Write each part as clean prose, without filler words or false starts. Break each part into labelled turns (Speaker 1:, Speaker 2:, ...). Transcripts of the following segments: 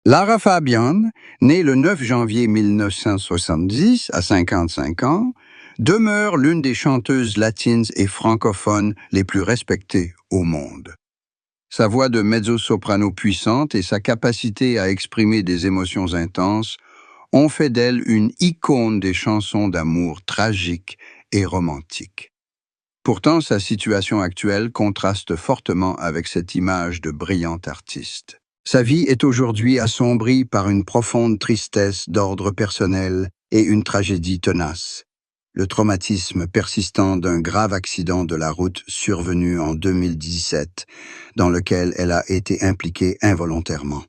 Speaker 1: Lara Fabian, née le 9 janvier 1970 à 55 ans, demeure l'une des chanteuses latines et francophones les plus respectées au monde. Sa voix de mezzo-soprano puissante et sa capacité à exprimer des émotions intenses ont fait d'elle une icône des chansons d'amour tragiques et romantiques. Pourtant, sa situation actuelle contraste fortement avec cette image de brillante artiste. Sa vie est aujourd'hui assombrie par une profonde tristesse d'ordre personnel et une tragédie tenace. Le traumatisme persistant d'un grave accident de la route survenu en 2017, dans lequel elle a été impliquée involontairement.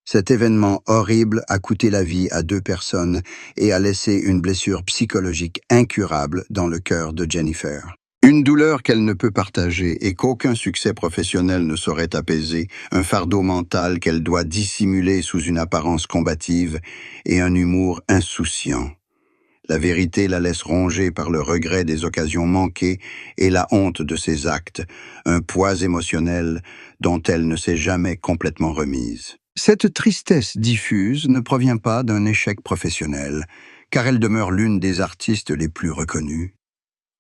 Speaker 1: Cet événement horrible a coûté la vie à 2 personnes et a laissé une blessure psychologique incurable dans le cœur de Jennifer. Une douleur qu'elle ne peut partager et qu'aucun succès professionnel ne saurait apaiser, un fardeau mental qu'elle doit dissimuler sous une apparence combative et un humour insouciant. La vérité la laisse ronger par le regret des occasions manquées et la honte de ses actes, un poids émotionnel dont elle ne s'est jamais complètement remise. Cette tristesse diffuse ne provient pas d'un échec professionnel, car elle demeure l'une des artistes les plus reconnues,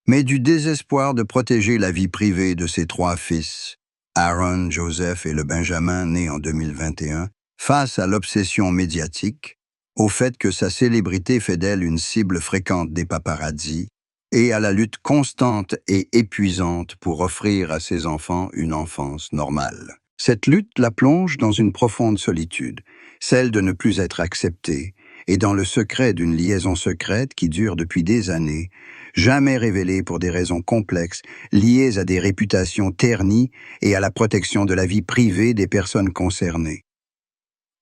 Speaker 1: mais du désespoir de protéger la vie privée de ses 3 fils, Aaron, Joseph et le Benjamin, né en 2021, face à l'obsession médiatique, au fait que sa célébrité fait d'elle une cible fréquente des paparazzis, et à la lutte constante et épuisante pour offrir à ses enfants une enfance normale. Cette lutte la plonge dans une profonde solitude, celle de ne plus être acceptée, et dans le secret d'une liaison secrète qui dure depuis des années, jamais révélée pour des raisons complexes, liées à des réputations ternies et à la protection de la vie privée des personnes concernées.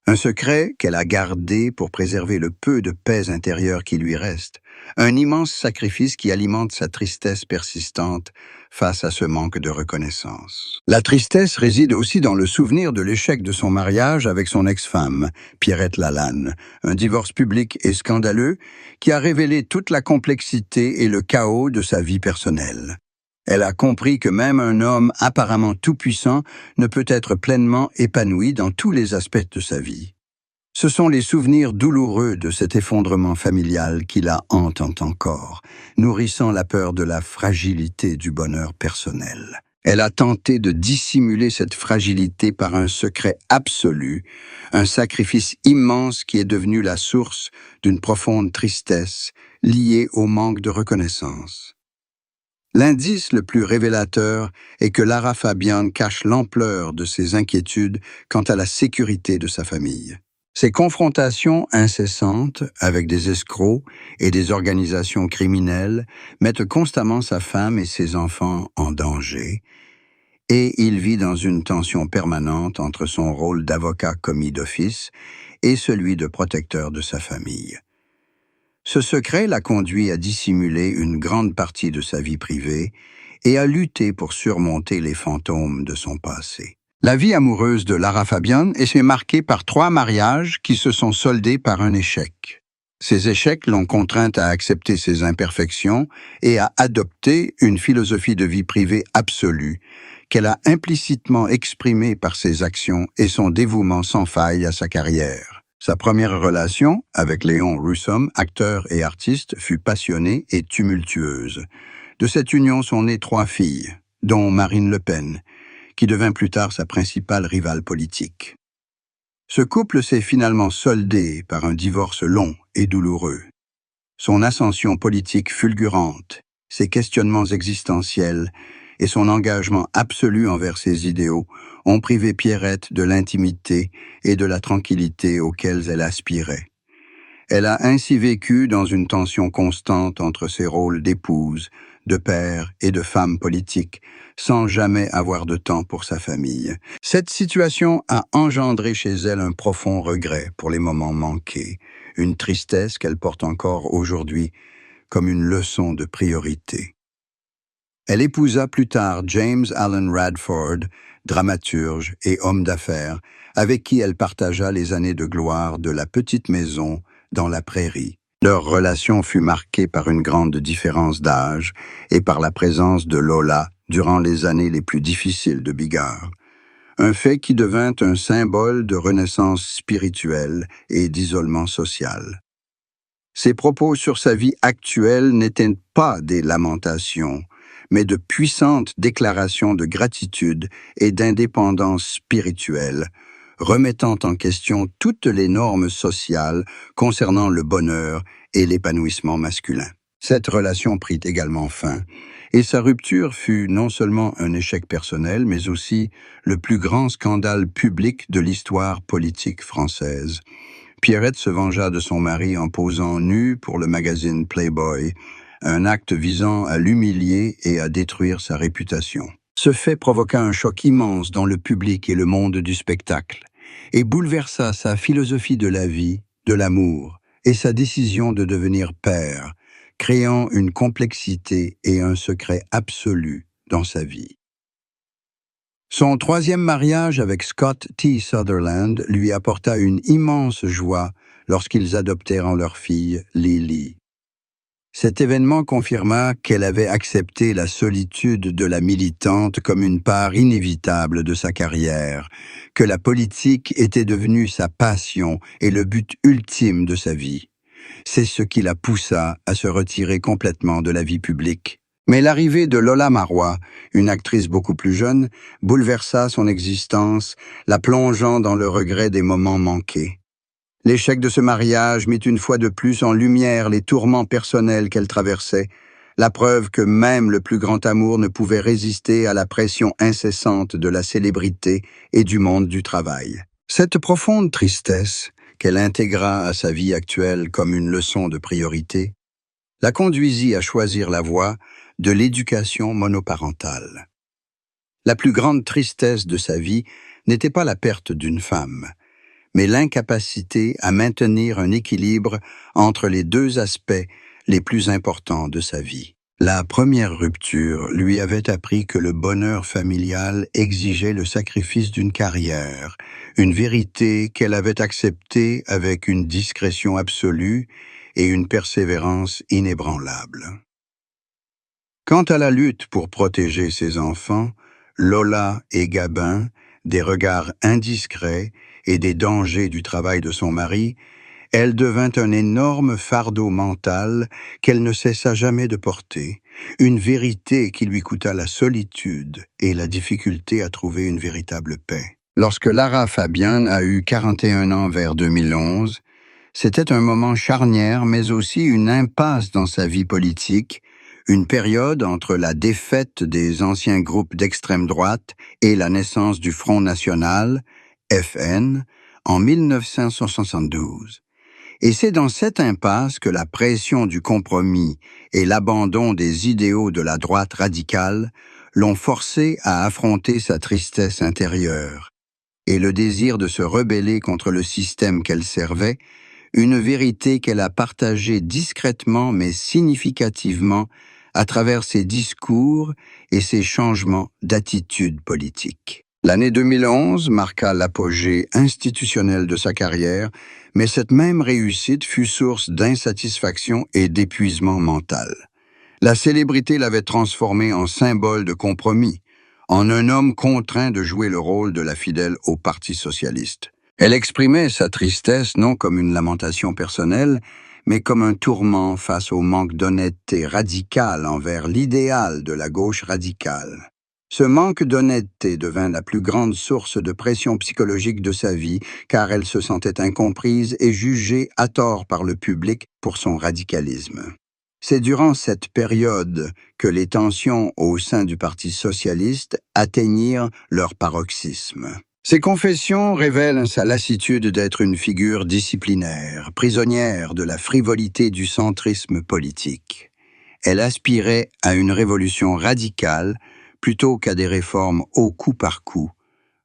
Speaker 1: Un secret qu'elle a gardé pour préserver le peu de paix intérieure qui lui reste, un immense sacrifice qui alimente sa tristesse persistante face à ce manque de reconnaissance. La tristesse réside aussi dans le souvenir de l'échec de son mariage avec son ex-femme, Pierrette Lalanne, un divorce public et scandaleux qui a révélé toute la complexité et le chaos de sa vie personnelle. Elle a compris que même un homme apparemment tout-puissant ne peut être pleinement épanoui dans tous les aspects de sa vie. Ce sont les souvenirs douloureux de cet effondrement familial qui la hantent encore, nourrissant la peur de la fragilité du bonheur personnel. Elle a tenté de dissimuler cette fragilité par un secret absolu, un sacrifice immense qui est devenu la source d'une profonde tristesse liée au manque de reconnaissance. L'indice le plus révélateur est que Lara Fabian cache l'ampleur de ses inquiétudes quant à la sécurité de sa famille. Ses confrontations incessantes avec des escrocs et des organisations criminelles mettent constamment sa femme et ses enfants en danger, et il vit dans une tension permanente entre son rôle d'avocat commis d'office et celui de protecteur de sa famille. Ce secret l'a conduit à dissimuler une grande partie de sa vie privée et à lutter pour surmonter les fantômes de son passé. La vie amoureuse de Lara Fabian est marquée par 3 mariages qui se sont soldés par un échec. Ces échecs l'ont contrainte à accepter ses imperfections et à adopter une philosophie de vie privée absolue qu'elle a implicitement exprimée par ses actions et son dévouement sans faille à sa carrière. Sa première relation, avec Léon Russom, acteur et artiste, fut passionnée et tumultueuse. De cette union sont nées 3 filles, dont Marine Le Pen, qui devint plus tard sa principale rivale politique. Ce couple s'est finalement soldé par un divorce long et douloureux. Son ascension politique fulgurante, ses questionnements existentiels et son engagement absolu envers ses idéaux ont privé Pierrette de l'intimité et de la tranquillité auxquelles elle aspirait. Elle a ainsi vécu dans une tension constante entre ses rôles d'épouse, de père et de femme politique, sans jamais avoir de temps pour sa famille. Cette situation a engendré chez elle un profond regret pour les moments manqués, une tristesse qu'elle porte encore aujourd'hui comme une leçon de priorité. Elle épousa plus tard James Alan Radford, dramaturge et homme d'affaires, avec qui elle partagea les années de gloire de La Petite Maison dans la Prairie. Leur relation fut marquée par une grande différence d'âge et par la présence de Lola durant les années les plus difficiles de Bigard. un fait qui devint un symbole de renaissance spirituelle et d'isolement social. Ses propos sur sa vie actuelle n'étaient pas des lamentations, mais de puissantes déclarations de gratitude et d'indépendance spirituelle, remettant en question toutes les normes sociales concernant le bonheur et l'épanouissement masculin. Cette relation prit également fin, et sa rupture fut non seulement un échec personnel, mais aussi le plus grand scandale public de l'histoire politique française. Pierrette se vengea de son mari en posant nue pour le magazine Playboy, un acte visant à l'humilier et à détruire sa réputation. Ce fait provoqua un choc immense dans le public et le monde du spectacle, et bouleversa sa philosophie de la vie, de l'amour, et sa décision de devenir père, créant une complexité et un secret absolu dans sa vie. Son troisième mariage avec Scott T. Sutherland lui apporta une immense joie lorsqu'ils adoptèrent leur fille, Lily. Cet événement confirma qu'elle avait accepté la solitude de la militante comme une part inévitable de sa carrière, que la politique était devenue sa passion et le but ultime de sa vie. C'est ce qui la poussa à se retirer complètement de la vie publique. Mais l'arrivée de Lola Marois, une actrice beaucoup plus jeune, bouleversa son existence, la plongeant dans le regret des moments manqués. L'échec de ce mariage mit une fois de plus en lumière les tourments personnels qu'elle traversait, la preuve que même le plus grand amour ne pouvait résister à la pression incessante de la célébrité et du monde du travail. Cette profonde tristesse, qu'elle intégra à sa vie actuelle comme une leçon de priorité, la conduisit à choisir la voie de l'éducation monoparentale. La plus grande tristesse de sa vie n'était pas la perte d'une femme, mais l'incapacité à maintenir un équilibre entre les deux aspects les plus importants de sa vie. La première rupture lui avait appris que le bonheur familial exigeait le sacrifice d'une carrière, une vérité qu'elle avait acceptée avec une discrétion absolue et une persévérance inébranlable. Quant à la lutte pour protéger ses enfants, Lola et Gabin, des regards indiscrets et des dangers du travail de son mari, elle devint un énorme fardeau mental qu'elle ne cessa jamais de porter, une vérité qui lui coûta la solitude et la difficulté à trouver une véritable paix. Lorsque Lara Fabian a eu 41 ans vers 2011, c'était un moment charnière mais aussi une impasse dans sa vie politique, une période entre la défaite des anciens groupes d'extrême droite et la naissance du Front National, FN, en 1972. Et c'est dans cette impasse que la pression du compromis et l'abandon des idéaux de la droite radicale l'ont forcée à affronter sa tristesse intérieure et le désir de se rebeller contre le système qu'elle servait, une vérité qu'elle a partagée discrètement mais significativement à travers ses discours et ses changements d'attitude politique. L'année 2011 marqua l'apogée institutionnelle de sa carrière, mais cette même réussite fut source d'insatisfaction et d'épuisement mental. La célébrité l'avait transformé en symbole de compromis, en un homme contraint de jouer le rôle de la fidèle au Parti socialiste. Elle exprimait sa tristesse non comme une lamentation personnelle, mais comme un tourment face au manque d'honnêteté radicale envers l'idéal de la gauche radicale. Ce manque d'honnêteté devint la plus grande source de pression psychologique de sa vie, car elle se sentait incomprise et jugée à tort par le public pour son radicalisme. C'est durant cette période que les tensions au sein du Parti socialiste atteignirent leur paroxysme. Ses confessions révèlent sa lassitude d'être une figure disciplinaire, prisonnière de la frivolité du centrisme politique. Elle aspirait à une révolution radicale plutôt qu'à des réformes au coup par coup,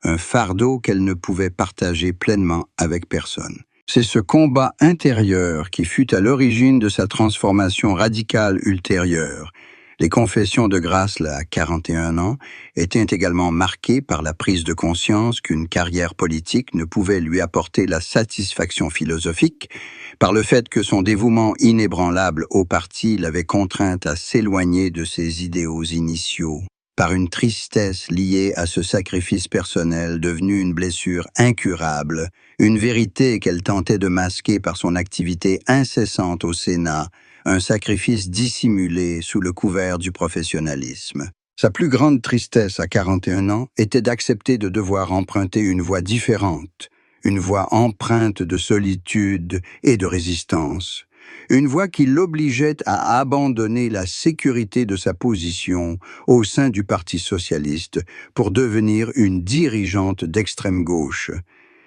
Speaker 1: un fardeau qu'elle ne pouvait partager pleinement avec personne. C'est ce combat intérieur qui fut à l'origine de sa transformation radicale ultérieure. Les confessions de grâce à 41 ans étaient également marquées par la prise de conscience qu'une carrière politique ne pouvait lui apporter la satisfaction philosophique, par le fait que son dévouement inébranlable au parti l'avait contrainte à s'éloigner de ses idéaux initiaux. par une tristesse liée à ce sacrifice personnel devenu une blessure incurable, une vérité qu'elle tentait de masquer par son activité incessante au Sénat, un sacrifice dissimulé sous le couvert du professionnalisme. Sa plus grande tristesse à 41 ans était d'accepter de devoir emprunter une voie différente, une voie empreinte de solitude et de résistance. Une voie qui l'obligeait à abandonner la sécurité de sa position au sein du Parti socialiste pour devenir une dirigeante d'extrême gauche.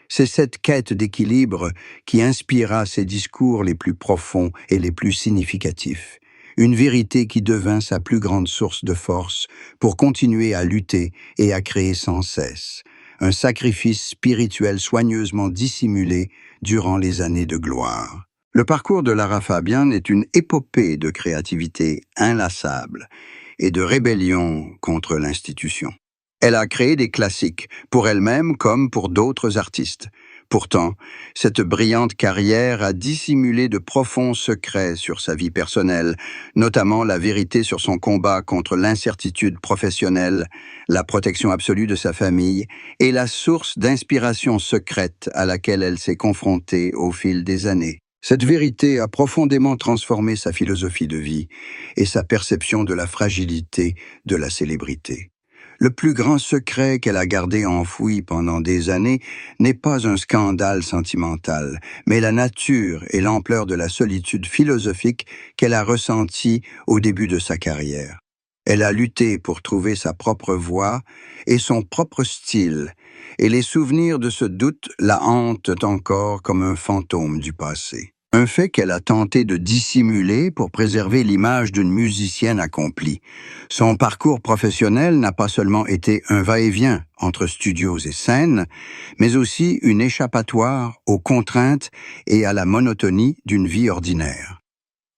Speaker 1: C'est cette quête d'équilibre qui inspira ses discours les plus profonds et les plus significatifs. Une vérité qui devint sa plus grande source de force pour continuer à lutter et à créer sans cesse. Un sacrifice spirituel soigneusement dissimulé durant les années de gloire. Le parcours de Lara Fabian est une épopée de créativité inlassable et de rébellion contre l'institution. Elle a créé des classiques, pour elle-même comme pour d'autres artistes. Pourtant, cette brillante carrière a dissimulé de profonds secrets sur sa vie personnelle, notamment la vérité sur son combat contre l'incertitude professionnelle, la protection absolue de sa famille et la source d'inspiration secrète à laquelle elle s'est confrontée au fil des années. Cette vérité a profondément transformé sa philosophie de vie et sa perception de la fragilité de la célébrité. Le plus grand secret qu'elle a gardé enfoui pendant des années n'est pas un scandale sentimental, mais la nature et l'ampleur de la solitude philosophique qu'elle a ressentie au début de sa carrière. Elle a lutté pour trouver sa propre voie et son propre style, et les souvenirs de ce doute la hantent encore comme un fantôme du passé. Un fait qu'elle a tenté de dissimuler pour préserver l'image d'une musicienne accomplie. Son parcours professionnel n'a pas seulement été un va-et-vient entre studios et scènes, mais aussi une échappatoire aux contraintes et à la monotonie d'une vie ordinaire.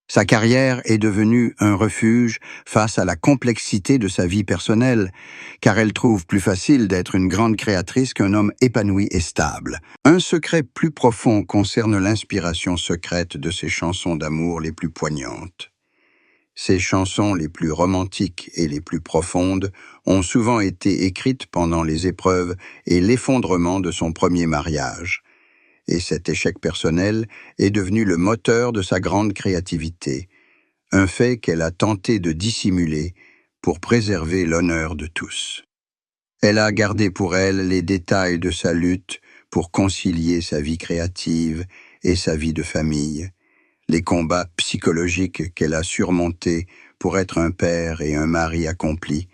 Speaker 1: Sa carrière est devenue un refuge face à la complexité de sa vie personnelle, car elle trouve plus facile d'être une grande créatrice qu'un homme épanoui et stable. Un secret plus profond concerne l'inspiration secrète de ses chansons d'amour les plus poignantes. Ses chansons les plus romantiques et les plus profondes ont souvent été écrites pendant les épreuves et l'effondrement de son premier mariage. Et cet échec personnel est devenu le moteur de sa grande créativité, un fait qu'elle a tenté de dissimuler pour préserver l'honneur de tous. Elle a gardé pour elle les détails de sa lutte pour concilier sa vie créative et sa vie de famille, les combats psychologiques qu'elle a surmontés pour être un père et un mari accompli,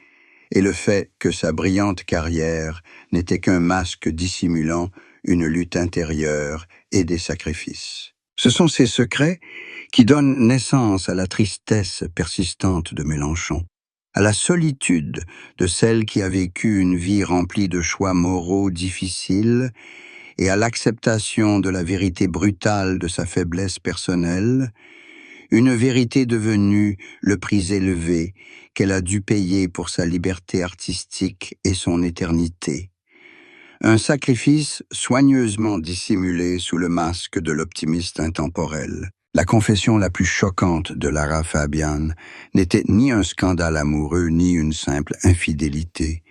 Speaker 1: et le fait que sa brillante carrière n'était qu'un masque dissimulant une lutte intérieure et des sacrifices. Ce sont ces secrets qui donnent naissance à la tristesse persistante de Mélenchon, à la solitude de celle qui a vécu une vie remplie de choix moraux difficiles et à l'acceptation de la vérité brutale de sa faiblesse personnelle, une vérité devenue le prix élevé qu'elle a dû payer pour sa liberté artistique et son éternité. Un sacrifice soigneusement dissimulé sous le masque de l'optimiste intemporel. La confession la plus choquante de Lara Fabian n'était ni un scandale amoureux ni une simple infidélité,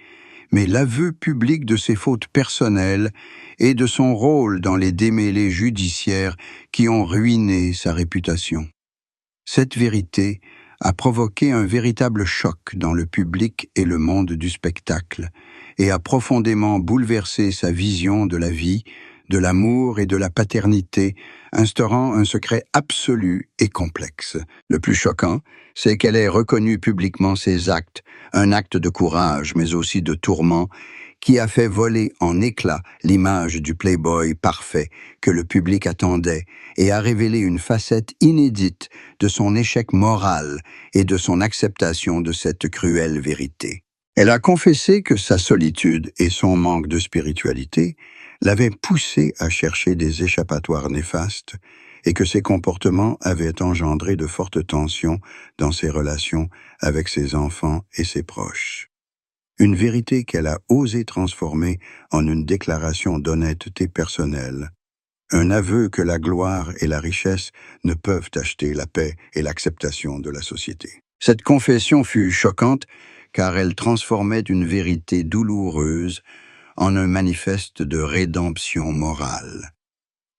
Speaker 1: mais l'aveu public de ses fautes personnelles et de son rôle dans les démêlés judiciaires qui ont ruiné sa réputation. Cette vérité a provoqué un véritable choc dans le public et le monde du spectacle, et a profondément bouleversé sa vision de la vie, de l'amour et de la paternité, instaurant un secret absolu et complexe. Le plus choquant, c'est qu'elle ait reconnu publiquement ses actes, un acte de courage, mais aussi de tourment, qui a fait voler en éclats l'image du playboy parfait que le public attendait et a révélé une facette inédite de son échec moral et de son acceptation de cette cruelle vérité. Elle a confessé que sa solitude et son manque de spiritualité l'avaient poussée à chercher des échappatoires néfastes et que ses comportements avaient engendré de fortes tensions dans ses relations avec ses enfants et ses proches. Une vérité qu'elle a osé transformer en une déclaration d'honnêteté personnelle, un aveu que la gloire et la richesse ne peuvent acheter la paix et l'acceptation de la société. Cette confession fut choquante car elle transformait une vérité douloureuse en un manifeste de rédemption morale.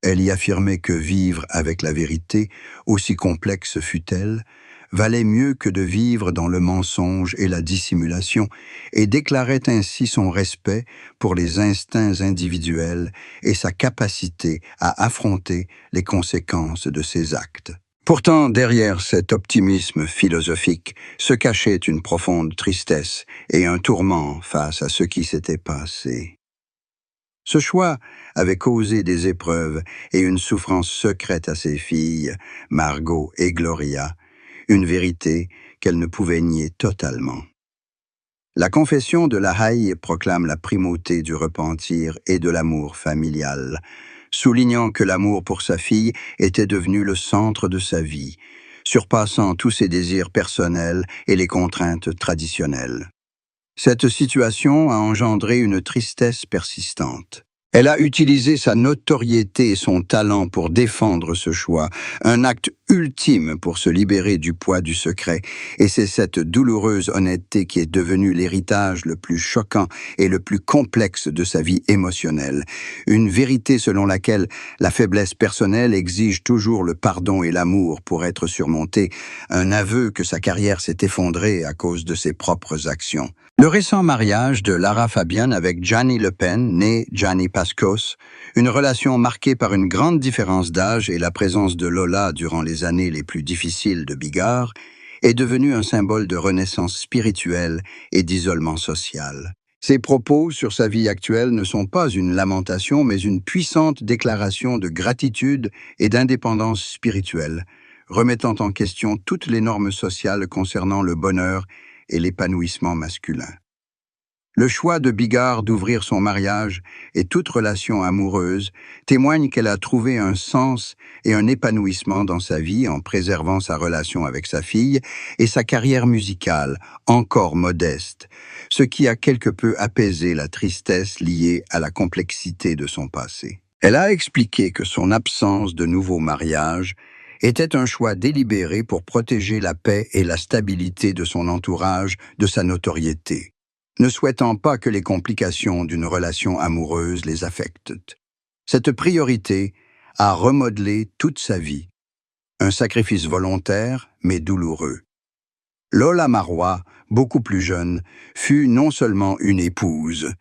Speaker 1: Elle y affirmait que vivre avec la vérité, aussi complexe fût-elle, valait mieux que de vivre dans le mensonge et la dissimulation, et déclarait ainsi son respect pour les instincts individuels et sa capacité à affronter les conséquences de ses actes. Pourtant, derrière cet optimisme philosophique se cachait une profonde tristesse et un tourment face à ce qui s'était passé. Ce choix avait causé des épreuves et une souffrance secrète à ses filles, Margot et Gloria, une vérité qu'elle ne pouvait nier totalement. La confession de la Haye proclame la primauté du repentir et de l'amour familial, soulignant que l'amour pour sa fille était devenu le centre de sa vie, surpassant tous ses désirs personnels et les contraintes traditionnelles. Cette situation a engendré une tristesse persistante. Elle a utilisé sa notoriété et son talent pour défendre ce choix, un acte ultime pour se libérer du poids du secret, et c'est cette douloureuse honnêteté qui est devenue l'héritage le plus choquant et le plus complexe de sa vie émotionnelle, une vérité selon laquelle la faiblesse personnelle exige toujours le pardon et l'amour pour être surmontée, un aveu que sa carrière s'est effondrée à cause de ses propres actions. Le récent mariage de Lara Fabian avec Gianni Le Pen, né Gianni Pascos, une relation marquée par une grande différence d'âge et la présence de Lola durant les années les plus difficiles de Bigard, est devenu un symbole de renaissance spirituelle et d'isolement social. Ses propos sur sa vie actuelle ne sont pas une lamentation, mais une puissante déclaration de gratitude et d'indépendance spirituelle, remettant en question toutes les normes sociales concernant le bonheur et l'épanouissement masculin. Le choix de Bigard d'ouvrir son mariage et toute relation amoureuse témoigne qu'elle a trouvé un sens et un épanouissement dans sa vie en préservant sa relation avec sa fille et sa carrière musicale, encore modeste, ce qui a quelque peu apaisé la tristesse liée à la complexité de son passé. Elle a expliqué que son absence de nouveau mariage était un choix délibéré pour protéger la paix et la stabilité de son entourage, de sa notoriété, ne souhaitant pas que les complications d'une relation amoureuse les affectent. Cette priorité a remodelé toute sa vie, un sacrifice volontaire mais douloureux. Lola Marois, beaucoup plus jeune, fut non seulement une épouse,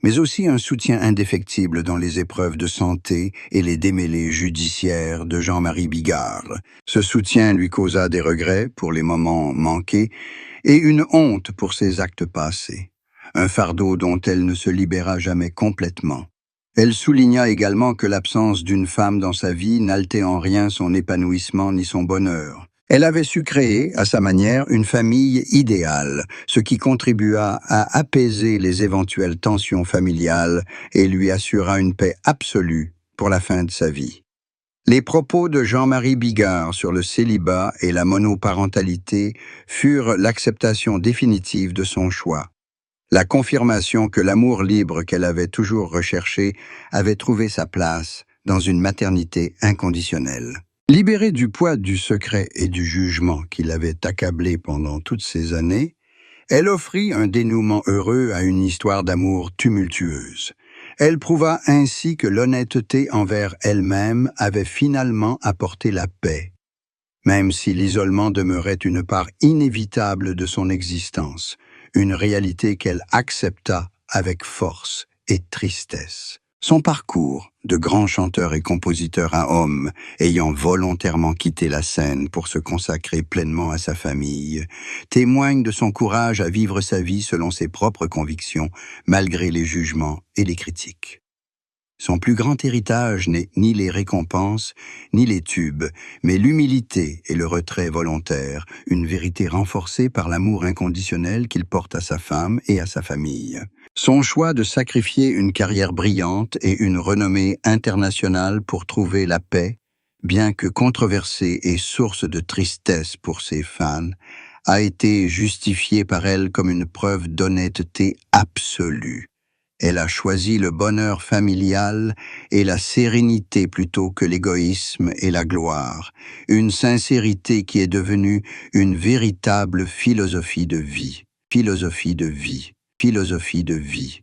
Speaker 1: mais aussi un soutien indéfectible dans les épreuves de santé et les démêlés judiciaires de Jean-Marie Bigard. Ce soutien lui causa des regrets pour les moments manqués et une honte pour ses actes passés, un fardeau dont elle ne se libéra jamais complètement. Elle souligna également que l'absence d'une femme dans sa vie n'altérait en rien son épanouissement ni son bonheur. Elle avait su créer, à sa manière, une famille idéale, ce qui contribua à apaiser les éventuelles tensions familiales et lui assura une paix absolue pour la fin de sa vie. Les propos de Jean-Marie Bigard sur le célibat et la monoparentalité furent l'acceptation définitive de son choix, la confirmation que l'amour libre qu'elle avait toujours recherché avait trouvé sa place dans une maternité inconditionnelle. Libérée du poids du secret et du jugement qui l'avait accablée pendant toutes ces années, elle offrit un dénouement heureux à une histoire d'amour tumultueuse. Elle prouva ainsi que l'honnêteté envers elle-même avait finalement apporté la paix, même si l'isolement demeurait une part inévitable de son existence, une réalité qu'elle accepta avec force et tristesse. Son parcours, de grand chanteur et compositeur à homme, ayant volontairement quitté la scène pour se consacrer pleinement à sa famille, témoigne de son courage à vivre sa vie selon ses propres convictions, malgré les jugements et les critiques. Son plus grand héritage n'est ni les récompenses, ni les tubes, mais l'humilité et le retrait volontaire, une vérité renforcée par l'amour inconditionnel qu'il porte à sa femme et à sa famille. Son choix de sacrifier une carrière brillante et une renommée internationale pour trouver la paix, bien que controversé et source de tristesse pour ses fans, a été justifié par elle comme une preuve d'honnêteté absolue. Elle a choisi le bonheur familial et la sérénité plutôt que l'égoïsme et la gloire, une sincérité qui est devenue une véritable philosophie de vie. philosophie de vie, philosophie de vie.